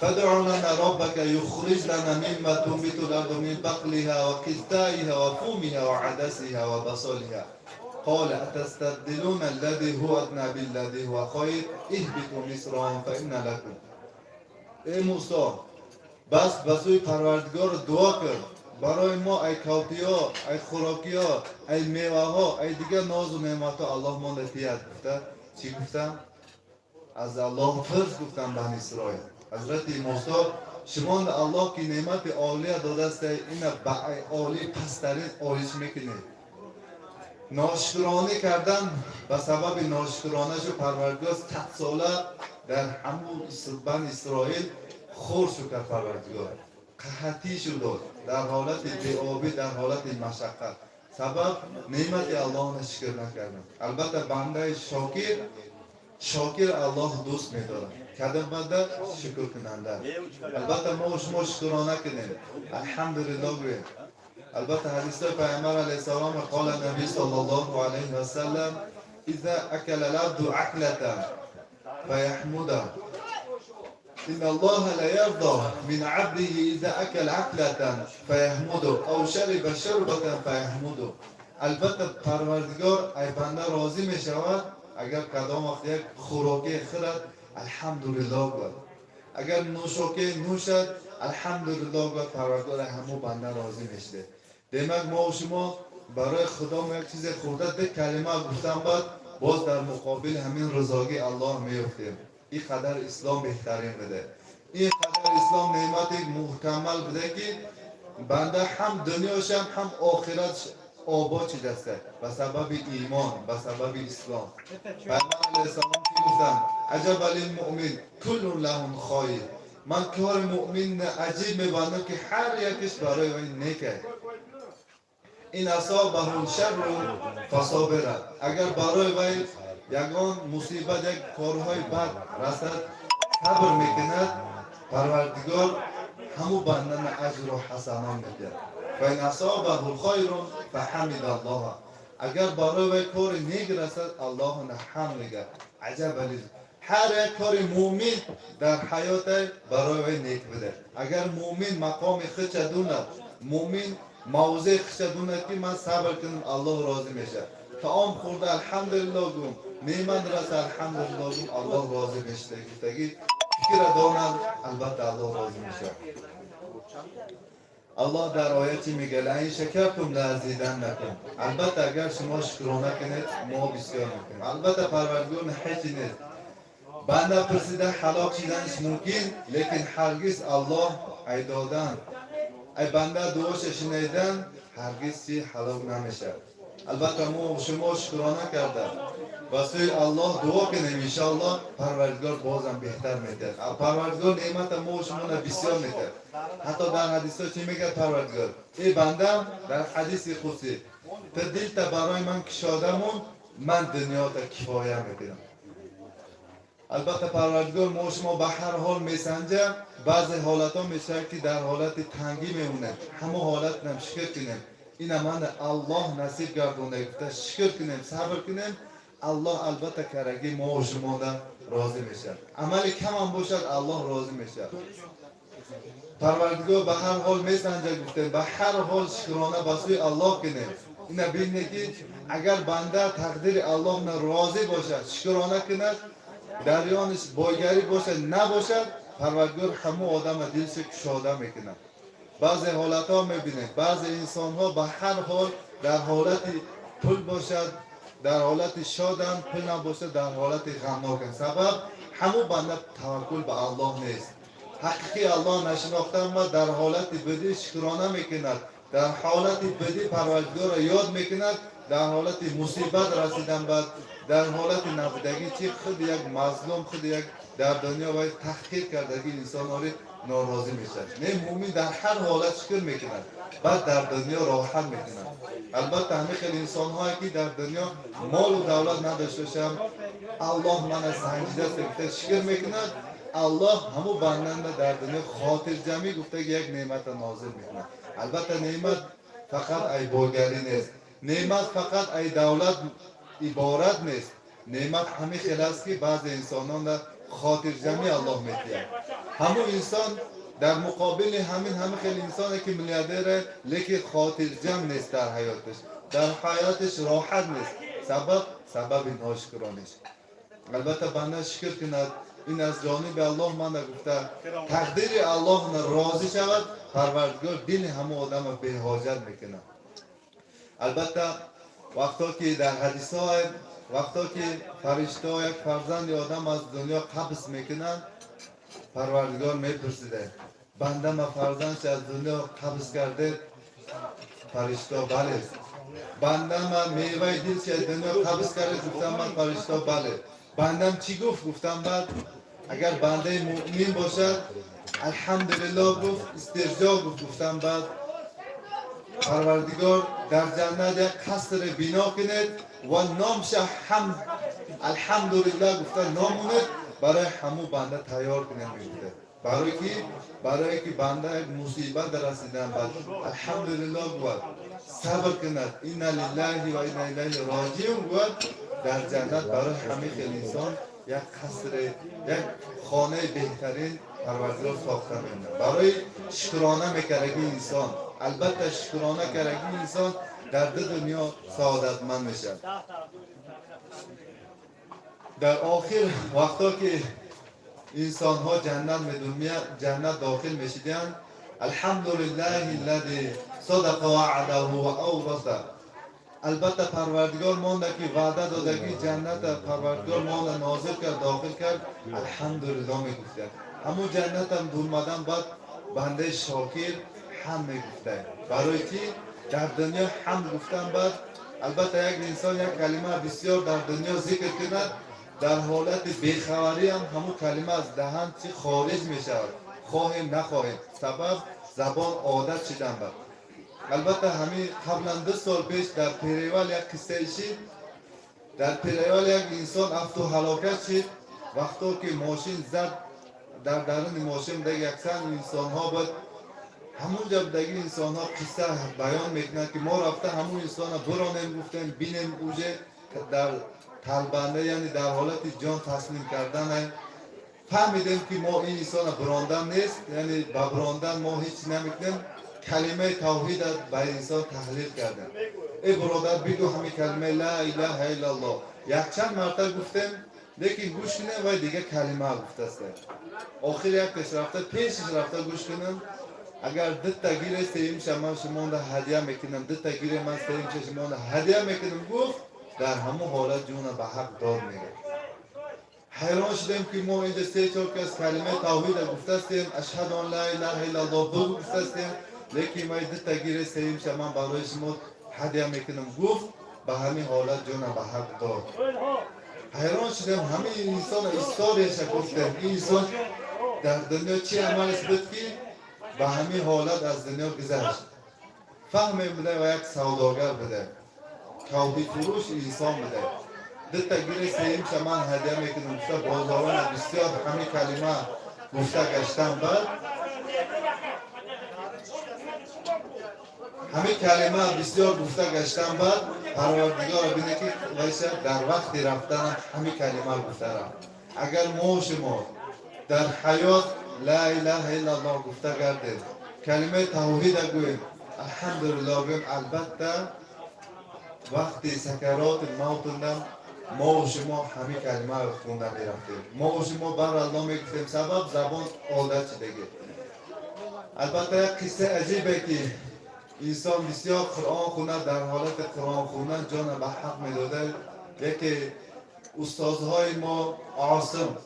[SPEAKER 2] فدع لنا ربك يخرج لنا مما تنبت الارض من بقلها وقثائها وفومها وعدسها وبصلها قال اتستبدلون الذي هو ادنى بالذي هو خير اهبطوا مصرا فان لكم ای موسی بس به سوی پروردگار دعا کرد برای ما ای کوتی ها، ای خوراکی ها، ای میوه ها، ای دیگر ناز و نعمت ها الله ما نتیت گفته. چی گفتم؟ از الله فرض گفتم بنی اسرائیل. حضرت موسی شما الله که نعمت عالی داده است این به عالی پسترین عالیش میکنید. ناشکرانه کردن به سبب ناشکرانه شو پروردگار 100 ساله در همون بنی اسرائیل خور شو کرد پروردگار. قحطی شو داد در حالت بی‌آبی، در حالت مشقت. سبب نعمت الله نشکر نکردن. البته بنده شاکر الله دوست می‌دارد. کدام بنده شکر کننده. البته ما و شما شکرانه کنیم. الحمدلله گوییم. البته حدیث پیامبر علیه السلام قال نبی صلی الله علیه و سلم اذا اکل العبد اکلة فیحمده ان الله لا يرضى من عبده اذا اکل اکلة فیحمده او شرب شربة فیحمده. البته پروردگار ای بنده راضی می شود اگر کدام وقت یک خوراکی خورد الحمدلله گوید، اگر نوشاکی نوشد الحمدلله گوید. پروردگار همو بنده راضی میشه. دیمک ما و شما برای خدا یک چیز خورده ده کلمه گفتن بعد باز در مقابل همین رضاگی الله میفتیم. این قدر اسلام بهترین بده. این قدر اسلام نعمت مکمل بده که بنده هم دنیاش هم آخرت آباد چیز است به سبب ایمان، به سبب اسلام. پیامبر علیه السلام که گفتن عجب للمؤمن کل لهم خیر. من کار مؤمن عجیب میبندم که هر یکش برای این نیکه. این اصابه الشر فصابره. اگر برای وی یگان مصیبت یک کارهای بد رسد صبر میکند پروردگار همو بندن اجر و حسنان میده. و این اصابه الخیر فحمد الله. اگر برای وی کار نیک رسد الله حمد میگه. عجب هر یک کار مومن در حیات برای وی نیک بده. اگر مومن مقام خود دونه، مومن موضع خود دونه که من صبر کنم الله راضی میشه. طعام خورده الحمدلله گم، نعمت رسد الحمدلله گم الله راضی میشه. گفتگی فکر دانند البته الله راضی میشه. الله در آیاتی میگه لئن شکرتم لازیدنکم. البته اگر شما شکرانه کنید ما بسیار میکنیم. البته پروردگار هیچ نیست. بنده پرسیده حلاق شدنش ممکن، لیکن هرگز الله ای دادن ای بنده دعاش شنیدن هرگز چی حلاق نمیشه. البته ما شما شکرانه کرده و سوی الله دعا کنیم انشاءالله پروردگار بازم بهتر میده. پروردگار نعمت ما و شما بسیار میده. حتی در حدیث ها چی میگه پروردگار؟ ای بنده در حدیث خصوصی تو دل تا برای من کشاده مون من دنیا تا کفایه میکنم. البته پروردگار ما شما به هر حال میسنجه. بعضی حالت ها میشه که در حالت تنگی میمونه. همه حالت نم شکر کنیم این من الله نصیب گردونده گفته شکر کنیم صبر کنیم الله البته کرگی ما و شما در راضی میشه. عمل کم هم باشد الله راضی میشه. پروردگار به هر حال میسنجه گفته به هر حال شکرانه به سوی الله کنیم. اینا ببینید که اگر بنده تقدیر الله راضی باشد شکرانه کند دریانش بایگری باشد نباشد پروردگار همه آدم دلش کشاده میکنه. بعضی حالت ها میبینید بعضی انسان ها به هر حال در حالت پول باشد در حالت شادن پول نباشد در حالت غمناکن. سبب همه بنده توکل به الله نیست. حقیقی الله نشناختن و در حالت بدی شکرانه میکند، در حالت بدی پروردگار یاد میکند، در حالت مصیبت رسیدن بعد در حالت نبودگی چی خود یک مظلوم خود یک در دنیا باید تحقیر کردگی انسان ها ناراضی میشه. نه مومن در هر حالت شکر میکند بعد در دنیا راحت میکند. البته همه خیلی انسان هایی که در دنیا مال و دولت نداشته باشند الله من از سنجیده است شکر میکند الله همو بندنده در دنیا خاطر جمعی گفته یک نعمت نازل میکنه. البته نعمت فقط ای باگری نیست، نعمت فقط ای دولت عبارت نیست. نعمت همه خیلی است که بعض انسانان در خاطر جمعی الله میتید. همو انسان در مقابل همه خیلی انسانی که میلیاردره لیکن خاطر جمع نیست در حیاتش، در حیاتش راحت نیست. سبب ناشکرانیش. البته بنده شکر کند این از جانب الله من گفته تقدیر الله راضی شود پروردگار دل همه آدم به حاجت میکنه. البته وقتا که در حدیث های وقتا که فرشته ها یک فرزند آدم از دنیا قبض میکنند پروردگار میپرسیده بنده ما فرزندش از دنیا قبض کرده؟ فرشته بله. بنده ما میوه دلش از دنیا قبض کرده؟ گفتم من فرشته بله. بندم چی گفت؟ گفتم بعد اگر بنده مؤمن باشد الحمدلله گفت، استرجاع گفت. گفتم بعد پروردگار در جنت یک قصر بنا کنید و نامش حمد الحمدلله گفته نامونه برای همو بنده تیار کنید میگفته. برای که بنده یک مصیبت رسیدن بعد الحمدلله گفت صبر کند این لله و این الیه راجعون گفت در جنت برای همه انسان یک قصر یک خانه بهترین پروردگار ساخته می‌کنه برای شکرانه میکرگی انسان. البته شکرانه کرگی انسان در دنیا سعادتمند میشه. در آخر وقتا که انسان ها جنت داخل میشیدن الحمدلله الذی صدق وعده و اورث. البته پروردگار مانده که وعده داده که جنت پروردگار مانده نازل کرد داخل کرد الحمدلله میگفته. همون جنت هم دورمدن بعد بنده شاکر هم میگفته. برای که در دنیا هم گفتن بعد البته یک انسان یک کلمه بسیار در دنیا ذکر کند در حالت بیخبری هم همون کلمه از دهن چی خارج میشه خواهیم نخواهیم سبب زبان عادت شدن بعد. البته همین قبلا 2 سال پیش در پیریوال یک قصه شد. در پیریوال یک انسان افتو هلاکت شد وقتا که ماشین زد در درون ماشین دیگه اکثر انسان ها بود همون جا دیگه انسان ها قصه بیان میکنن که ما رفته همون انسان ها برانیم گفتیم بینیم اوجه در طلبنده یعنی در حالت جان تسلیم کردن فهمیدیم که ما این انسان براندن نیست یعنی با براندن ما هیچ نمیکنیم کلمه توحید به انسان تحلیل کردیم. ای برادر بگو همین کلمه لا اله الا الله یک چند مرتبه گفتیم لیکن گوش کنیم و دیگه کلمه گفته است. آخر یک کس رفته پیشش رفته گوش کنیم اگر 2 تا گیره سیم شما ده هدیه میکنم 2 تا گیره من سیم شما ده هدیه میکنم گفت در همون حالت جون به حق داد میگه. حیران شدیم که ما اینجا 3-4 کس کلمه توحید گفته استیم اشهد ان لا اله الا الله بگو گفته استیم لیکن ما 2 تا گیره سیم شما برای شما هدیه میکنم گفت به همین حالت جون به حق داد. حیران شدیم همین انسان استاریش گفتیم این انسان در دنیا چی عملش بود که به همین حالت از دنیا گذشت. فهمیم بده و یک سوداگر بده توحید فروش انسان بده 2 تا گیره سیم شما هدیه میکنم گفته بازاران بسیار همین کلمه گفته گشتم بعد همین کلمه بسیار گفته گشتم بعد پروردگار بینه که ویسه در وقت رفتن همین کلمه گفته رفت. اگر ما شما در حیات لا اله الا الله گفته گردیم کلمه توحید گویم الحمدلله بگیم البته وقتی سکرات الموت ما و شما همین کلمه خونده میرفتیم ما و شما بر الله میگفتیم سبب زبان عادت شدگی. البته یک قصه عجیبه که انسان بسیار قرآن خونده در حالت قرآن خوندن جان به حق میداده. یکی استادهای ما عاصم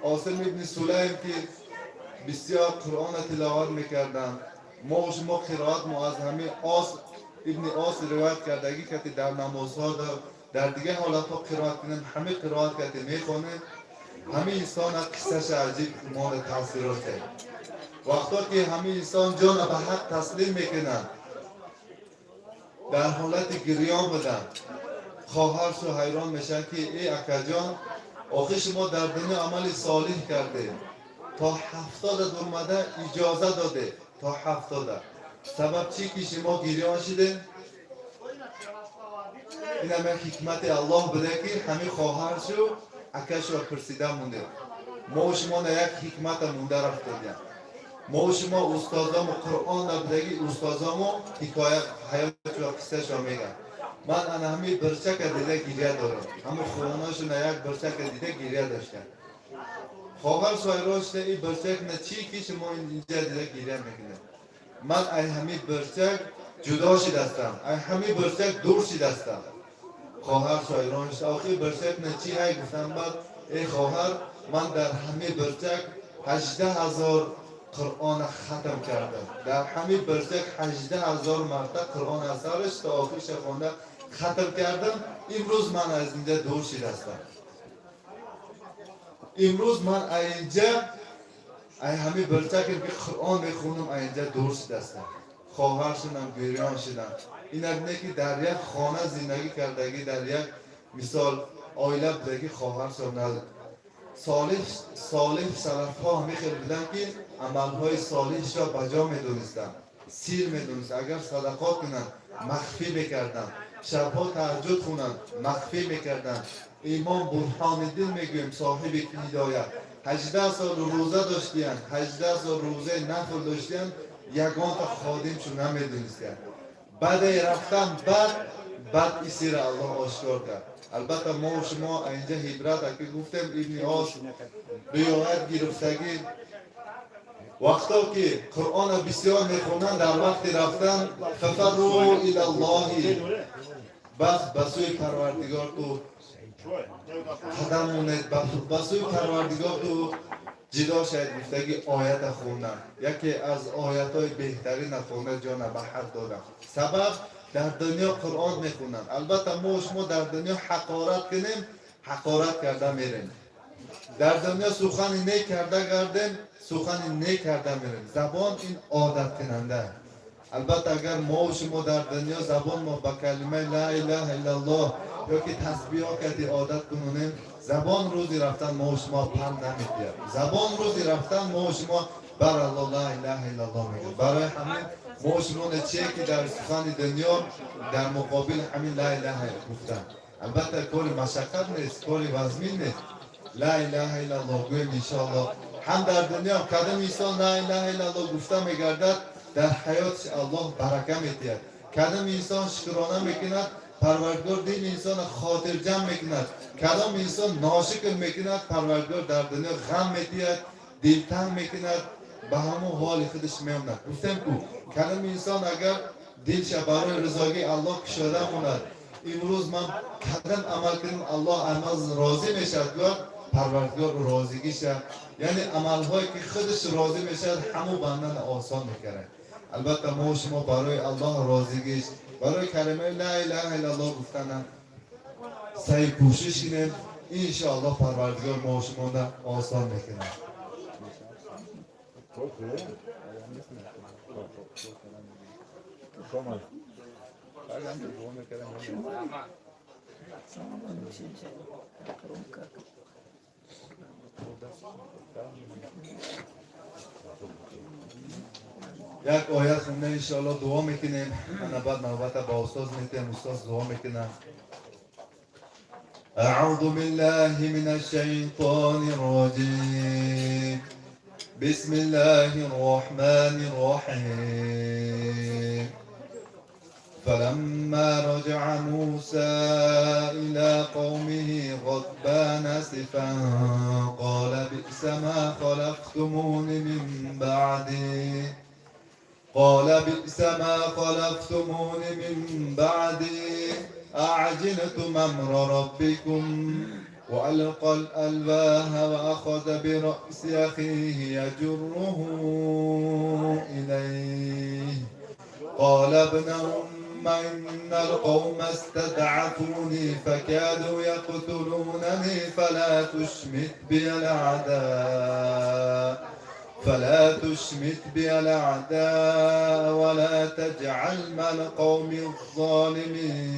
[SPEAKER 2] ابن سلیم که بسیار قرآن تلاوت میکردن ما و شما قرائت ما از همه ابن آس روایت کردگی که در نمازها در دیگه حالت ها قرائت کنیم همه قرائت که میخونیم همه انسان قصهش عجیب ما تاثیرات ہے. وقتا که همه انسان جان به حق تسلیم میکنن در حالت گریان بدن خواهرش و حیران میشن که ای اکا جان آخه شما در دنیا عمل صالح کرده تا 70 درمده اجازه داده تا 70 سبب چی که شما گریان شده این همه حکمت الله بده که همه خواهرش و اکش و پرسیده مونده ما و شما نه یک حکمت مونده رفت دادیم ما و شما استادام قرآن نبودگی استادامو حکایت حیات و قصه شما میگن من انا همه برچک دیده گیریه دارم همه خوناشون یک برچک دیده گیریه داشتن خواهر شایراش این برچک نه چی که شما اینجا دیده گیره میکنه. من ای همی برچک جدا شدستم، ای همی برچک دور شدستم. خواهر شایرانش آخی برچک نه چی ای گفتم بعد ای خواهر من در همی برچک 18,000 قرآن ختم کردم. در همی برچک 18,000 مرتبه قرآن اثرش تا آخرش خونده ختم کردم. امروز من از اینجا دور شدستم. امروز من اینجا ای همی برچک که قرآن میخونم اینجا دور شدستم. خواهر شدم گریان شدم. این نه که در یک خانه زندگی کردگی، در یک مثال آیله بودگی خواهر شدم. صالح سلف ها همی خیلی بودن که عملهای صالحش را بجا میدونستن، سیر میدونست. اگر صدقات کنن مخفی میکردن، شبها تهجد خونن مخفی میکردن. امام برهان الدین میگویم صاحب هدایت 18 سال روزه داشتین، 18 سال روزه نفل داشتین، یگان تا خادمشو نمیدونستن. بعد رفتن بعد اسی را الله آشکار کرد. البته ما و شما اینجا عبرت که گفتم ابن عاص روایت گرفتگی وقتا که قرآن بسیار میخونن در وقت رفتن ففروا الی الله، بس بسوی پروردگار تو قدم مونید، بسوی پروردگار تو جدا شاید گفتگی آیت خوندن. یکی از آیت های بهترین خونده جان به حق دادم. سبب در دنیا قرآن میخونن. البته ما و شما در دنیا حقارت کنیم، حقارت کرده میریم. در دنیا سخن نیک کرده گردیم، سخن نیک کرده میریم. زبان این عادت کننده. البته اگر ما و شما در دنیا زبان ما با کلمه لا اله الا الله یا که تسبیح کردی عادت کنونیم، زبان روزی رفتن ما و شما پر نمیگیرد. زبان روزی رفتن ما و شما بر الله لا اله الا الله میگه. برای همین ما و شما نچه که در سخن دنیا در مقابل همین لا اله گفتن. البته کل مشقت نیست، کل وزمین نیست. لا اله الا الله گویم انشاءالله هم در دنیا کدام انسان لا اله الا الله گفته میگردد در حیاتش الله برکه میتید. کدام انسان شکرانه میکند پروردگار دین انسان خاطر جمع میکند. کدام انسان ناشکر میکند پروردگار در دنیا غم میتید، دلتنگ میکند، به همون حال خودش میموند. گفتم کو کدام انسان اگر دلش برای رضایت الله کشاده ماند، امروز من کدام عمل کنم الله از راضی میشد، پروردگار راضیگیش، یعنی عملهایی که خودش راضی میشد همو بندن آسان میکنه. البته ما شما برای الله راضیگیش، برای کلمه لا اله الا الله گفتن سعی کوشش کنیم، انشاءالله پروردگار ما شما آسان میکنه. یک آیت خونده انشاءالله دعا میکنیم. من بعد نوبت با استاد میتیم، استاد دعا میکنم. اعوذ بالله من الشیطان الرجیم بسم الله الرحمن الرحیم فلما رجع موسى إلى قومه غضبان أسفا قال بئس ما خلفتموني من بعدي أعجلتم أمر ربكم وألقى الألواح وأخذ برأس أخيه يجره إليه قال ابن إن القوم استضعفوني فكادوا يقتلونني فلا تشمت بي الأعداء ولا تجعل مع القوم الظالمين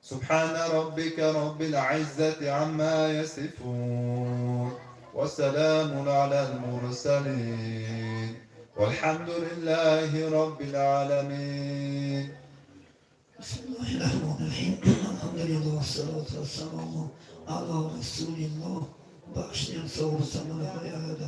[SPEAKER 2] سبحان ربك رب العزة عما يصفون وسلام على المرسلين والحمد لله رب العالمين.
[SPEAKER 1] بسم الله الرحمن الرحیم. الحمد لله والصلاة والسلام على رسول الله. بخشیم صبر سمن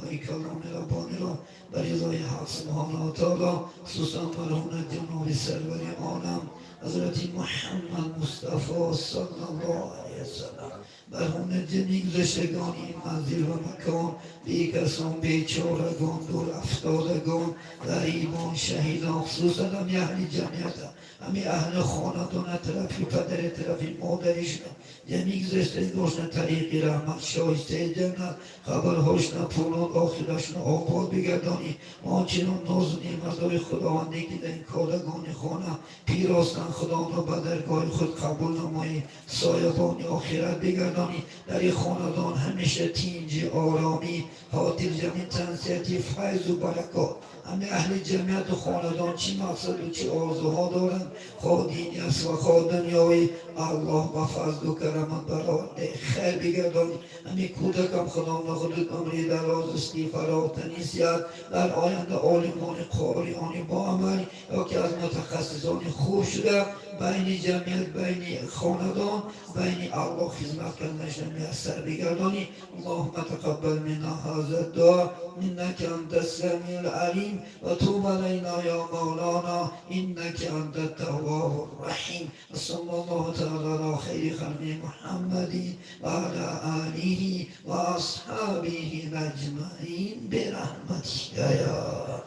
[SPEAKER 1] های کلام ربانی را بر رضای حق سبحانه و تعالی، خصوصا مرحوم جناب سرور عالم حضرت محمد مصطفی صلی الله علیه علیه السلام بر همه جنین زشتگان این منزل و مکان بی کسان بیچارگان دور افتادگان غریبان شهیدان خصوصا همی اهل جمعیت همی اهل خاندان طرفی پدر طرفی مادرشون جنین زشتگان طریقی رحمت شایسته جنت خبرهاشون پولاد آخرشون آباد بگردانی آنچنان ناز و نعمتهای خداوندی که در این کارگان خانه پیراستن خدا را به درگاه خود قبول نمایی سایبان آخرت بگردانی در این خاندان همیشه تینج آرامی حاطر جمعی تنسیتی فیض و برکات همه اهل جمعیت و خاندان چی مقصد و چی آرزوها دارند خواه دینی است و خواه دنیای الله و فضل و کرمت برای خیر بگردانی همه کودکم خدا نخودت امری در آزستی فراتنیسیت در آینده عالمان قاریانی با عمل یا که از متخصصان خوب شده بین جمعیت بین خاندان بین الله خدمت کردنشان میسر بگردانی اللهم تقبل منا هذا الدعاء انك انت السميع العليم وتوب علينا يا مولانا انك انت التواب الرحيم صلى الله تعالى على خير خلق محمد وعلى اله واصحابه اجمعين برحمتك يا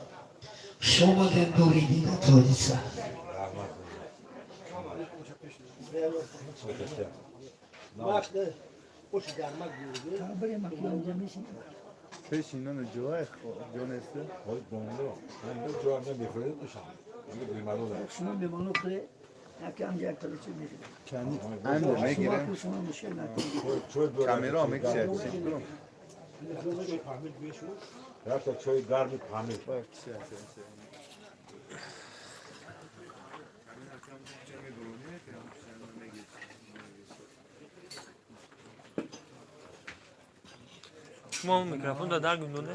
[SPEAKER 1] شما دنوری دیده تولیسه
[SPEAKER 3] وقت خوش درمک بیرده
[SPEAKER 4] پیشینان جوای جانسته
[SPEAKER 5] Poi buono, non giorno di freddo, io prima lo vedo.
[SPEAKER 3] شما بمانو که نکم یک تلوچه میشه
[SPEAKER 4] کنی انده
[SPEAKER 3] شما
[SPEAKER 4] میگیرم
[SPEAKER 3] که شما میشه نکنید
[SPEAKER 5] Cioè due
[SPEAKER 4] کامیرا میکشه
[SPEAKER 5] Ragazzi, c'ho i garbi pane.
[SPEAKER 6] شما اون میکروفون در گوندونه